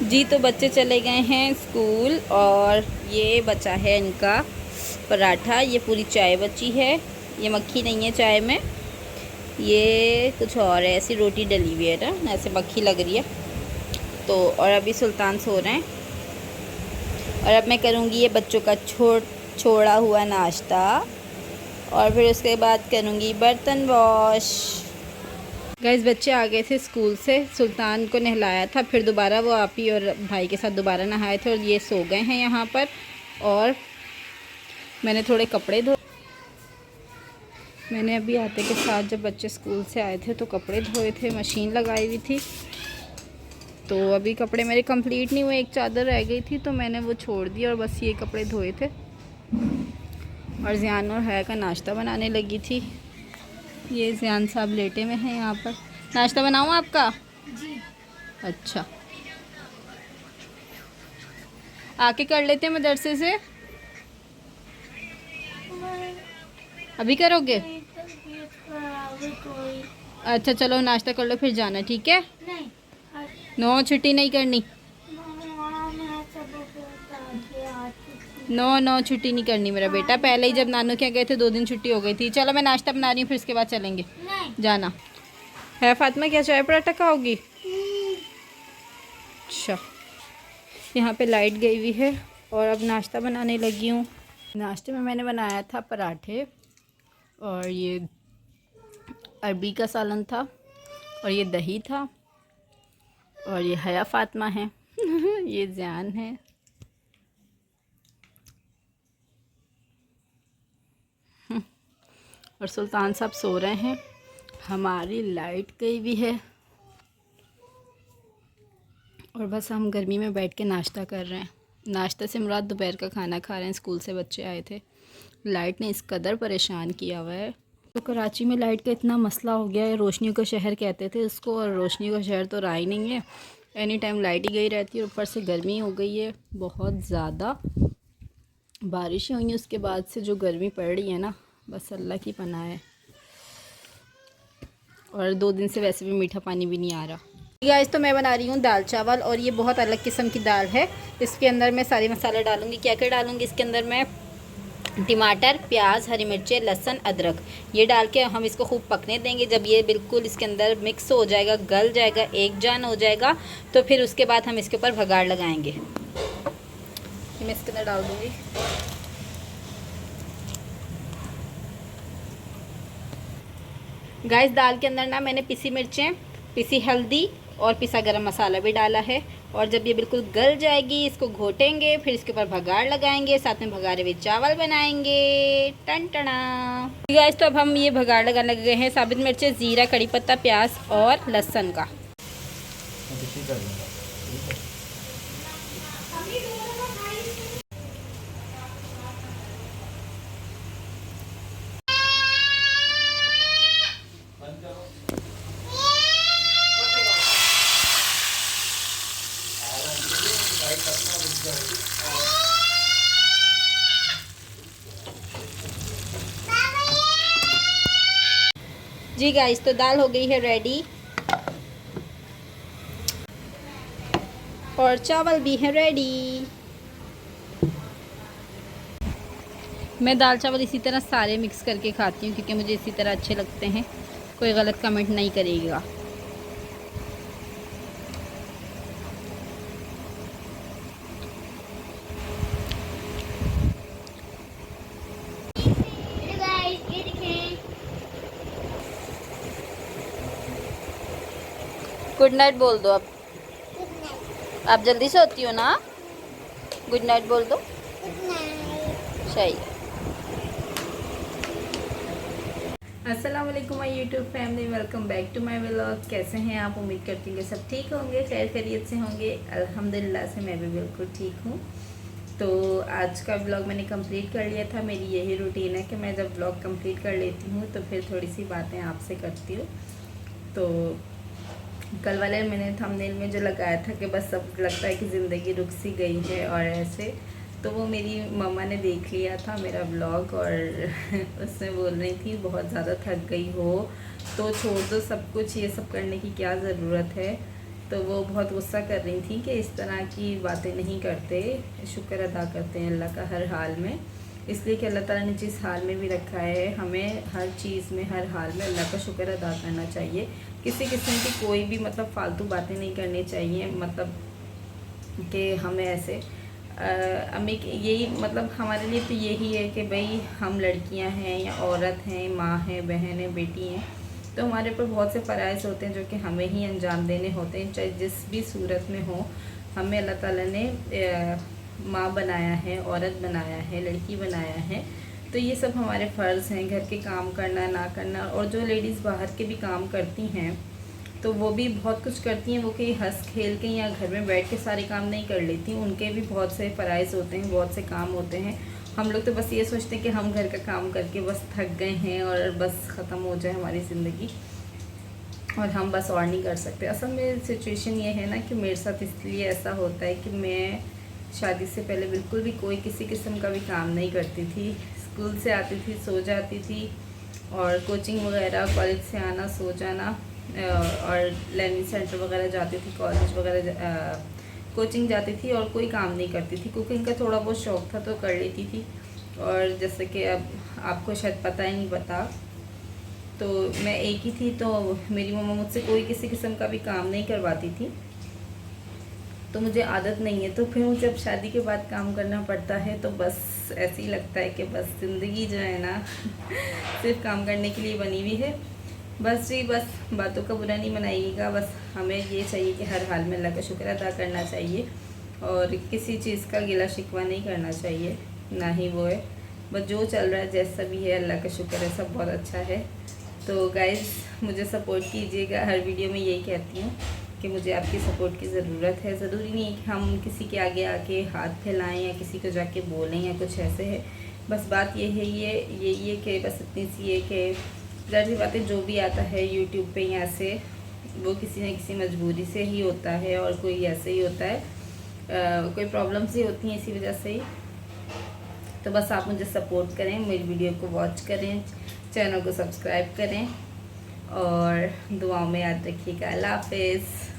जी तो बच्चे चले गए हैं स्कूल और ये बचा है इनका पराठा। ये पूरी चाय बची है, ये मक्खी नहीं है चाय में, ये कुछ और है, ऐसी रोटी डली हुई है ना, ऐसे मक्खी लग रही है। तो और अभी सुल्तान सो रहे हैं और अब मैं करूँगी ये बच्चों का छोड़ा हुआ नाश्ता और फिर उसके बाद करूँगी बर्तन वॉश। गाइस बच्चे आ गए थे स्कूल से, सुल्तान को नहलाया था, फिर दोबारा वो आप ही और भाई के साथ दोबारा नहाए थे और ये सो गए हैं यहाँ पर। और मैंने थोड़े कपड़े मैंने अभी आते के साथ जब बच्चे स्कूल से आए थे तो कपड़े धोए थे, मशीन लगाई हुई थी। तो अभी कपड़े मेरे कंप्लीट नहीं हुए, एक चादर रह गई थी तो मैंने वो छोड़ दी और बस ये कपड़े धोए थे। और ज़ियान और हया का नाश्ता बनाने लगी थी। ये ज़ियान साहब लेटे में हैं यहाँ पर। नाश्ता बनाऊँ आपका? जी। अच्छा, आके कर लेते हैं मदरसे से। अभी करोगे? अच्छा चलो नाश्ता कर लो फिर जाना, ठीक है? नहीं। नो छुट्टी नहीं करनी। नो छुट्टी नहीं करनी मेरा बेटा। पहले ही जब नानू के यहाँ गए थे 2 दिन छुट्टी हो गई थी। चलो मैं नाश्ता बना रही हूँ, फिर उसके बाद चलेंगे। जाना है फातिमा? क्या चाय पराठा खाओगी? अच्छा, यहाँ पे लाइट गई हुई है और अब नाश्ता बनाने लगी हूँ। नाश्ते में मैंने बनाया था पराठे और ये अरबी का सालन था और ये दही था और ये हया फातिमा है ये ज़ियान है। और सुल्तान साहब सो रहे हैं। हमारी लाइट गई हुई है और बस हम गर्मी में बैठ के नाश्ता कर रहे हैं। नाश्ते से मुराद दोपहर का खाना खा रहे हैं। स्कूल से बच्चे आए थे, लाइट ने इस कदर परेशान किया हुआ है। तो कराची में लाइट का इतना मसला हो गया है, रोशनी का शहर कहते थे इसको, और रोशनी का शहर तो रहा ही नहीं है। एनी टाइम लाइट ही गई रहती है। ऊपर से गर्मी हो गई है बहुत ज़्यादा, बारिशें हुई हैं उसके बाद से जो गर्मी पड़ रही है ना, बस अल्लाह की पनाह है। और 2 दिन से वैसे भी मीठा पानी भी नहीं आ रहा। गाइस तो मैं बना रही हूँ दाल चावल और ये बहुत अलग किस्म की दाल है। इसके अंदर मैं सारे मसाले डालूँगी। क्या क्या डालूँगी इसके अंदर? मैं टमाटर, प्याज, हरी मिर्चें, लहसुन, अदरक, ये डाल के हम इसको खूब पकने देंगे। जब ये बिल्कुल इसके अंदर मिक्स हो जाएगा, गल जाएगा, एक जान हो जाएगा, तो फिर उसके बाद हम इसके ऊपर भगाड़ लगाएंगे। ये मैं इसके अंदर डाल दूँगी। गाइस दाल के अंदर ना मैंने पिसी मिर्चें, पिसी हल्दी और पिसा गरम मसाला भी डाला है। और जब ये बिल्कुल गल जाएगी इसको घोटेंगे, फिर इसके ऊपर भगाड़ लगाएंगे, साथ में भगारे हुए चावल बनाएंगे। टन टना। गाइस तो अब हम ये भगाड़ लगाने लगे हैं साबित मिर्चें, ज़ीरा, कड़ी पत्ता, प्याज और लहसुन का। जी गाइस तो दाल हो गई है रेडी और चावल भी है रेडी। मैं दाल चावल इसी तरह सारे मिक्स करके खाती हूँ क्योंकि मुझे इसी तरह अच्छे लगते हैं। कोई गलत कमेंट नहीं करेगा। गुड नाइट बोल दो अब। आप जल्दी सोती हो ना? गुड नाइट बोल दो। सही। अस्सलाम वालेकुम my YouTube family, welcome back to my vlog. कैसे हैं आप? उम्मीद करती हूँ सब ठीक होंगे, खैर खैरियत से होंगे। अल्हम्दुलिल्लाह से मैं भी बिल्कुल ठीक हूँ। तो आज का व्लॉग मैंने कंप्लीट कर लिया था। मेरी यही रूटीन है कि मैं जब व्लॉग कंप्लीट कर लेती हूँ तो फिर थोड़ी सी बातें आपसे करती हूँ। तो कल वाले मैंने थंबनेल में जो लगाया था कि बस सब लगता है कि ज़िंदगी रुक सी गई है और ऐसे, तो वो मेरी मम्मा ने देख लिया था मेरा व्लॉग और उसमें बोल रही थी बहुत ज़्यादा थक गई हो तो छोड़ दो सब कुछ, ये सब करने की क्या ज़रूरत है। तो वो बहुत गुस्सा कर रही थी कि इस तरह की बातें नहीं करते, शुक्र अदा करते हैं अल्लाह का हर हाल में। इसलिए कि अल्लाह ताला ने जिस हाल में भी रखा है, हमें हर चीज़ में हर हाल में अल्लाह का शुक्र अदा करना चाहिए। किसी किस्म की कोई भी मतलब फ़ालतू बातें नहीं करनी चाहिए, मतलब कि हमें ऐसे अम्मी यही मतलब हमारे लिए तो यही है कि भाई हम लड़कियां हैं या औरत हैं, माँ हैं, बहन हैं, बेटी हैं, तो हमारे ऊपर बहुत से फ़राइज़ होते हैं जो कि हमें ही अंजाम देने होते हैं, चाहे जिस भी सूरत में हो। हमें अल्लाह ताला ने माँ बनाया है, औरत बनाया है, लड़की बनाया है, तो ये सब हमारे फ़र्ज़ हैं, घर के काम करना ना करना। और जो लेडीज़ बाहर के भी काम करती हैं तो वो भी बहुत कुछ करती हैं, वो कहीं हंस खेल के या घर में बैठ के सारे काम नहीं कर लेती, उनके भी बहुत से फ़राइज़ होते हैं, बहुत से काम होते हैं। हम लोग तो बस ये सोचते हैं कि हम घर का काम करके बस थक गए हैं और बस ख़त्म हो जाए हमारी ज़िंदगी और हम बस और नहीं कर सकते। असल में सिचुएशन ये है ना कि मेरे साथ इसलिए ऐसा होता है कि मैं शादी से पहले बिल्कुल भी कोई किसी किस्म का भी काम नहीं करती थी। स्कूल से आती थी, सो जाती थी, और कोचिंग वगैरह, कॉलेज से आना, सो जाना, और लर्निंग सेंटर वगैरह जाती थी, कॉलेज वगैरह कोचिंग जाती थी और कोई काम नहीं करती थी। कुकिंग का थोड़ा बहुत शौक़ था तो कर लेती थी। और जैसे कि अब आपको शायद पता ही नहीं पता, तो मैं एक ही थी, तो मेरी मम्मा मुझसे कोई किसी किस्म का भी काम नहीं करवाती थी, तो मुझे आदत नहीं है। तो फिर मुझे अब शादी के बाद काम करना पड़ता है, तो बस ऐसे ही लगता है कि बस ज़िंदगी जो है ना सिर्फ काम करने के लिए बनी हुई है। बस जी, बस बातों का बुरा नहीं मनाइएगा। बस हमें ये चाहिए कि हर हाल में अल्लाह का शुक्र अदा करना चाहिए और किसी चीज़ का गिला शिकवा नहीं करना चाहिए, ना ही वो है। बस जो चल रहा है जैसा भी है अल्लाह का शुक्र है, सब बहुत अच्छा है। तो गाइज़ मुझे सपोर्ट कीजिएगा, हर वीडियो में यही कहती हूँ कि मुझे आपकी सपोर्ट की ज़रूरत है। ज़रूरी नहीं है कि हम किसी के आगे आके हाथ फैलाएं या किसी को जाके बोलें या कुछ ऐसे है। बस बात ये है, ये कि बस इतनी सी है कि ज़ाहिर सी बातें जो भी आता है यूट्यूब पे या से, वो किसी न किसी मजबूरी से ही होता है और कोई ऐसे ही होता है, कोई प्रॉब्लम्स ही होती हैं इसी वजह से ही। तो बस आप मुझे सपोर्ट करें, मेरी वीडियो को वॉच करें, चैनल को सब्सक्राइब करें और दुआओं में याद रखिएगा। अल्लाह हाफ़िज़।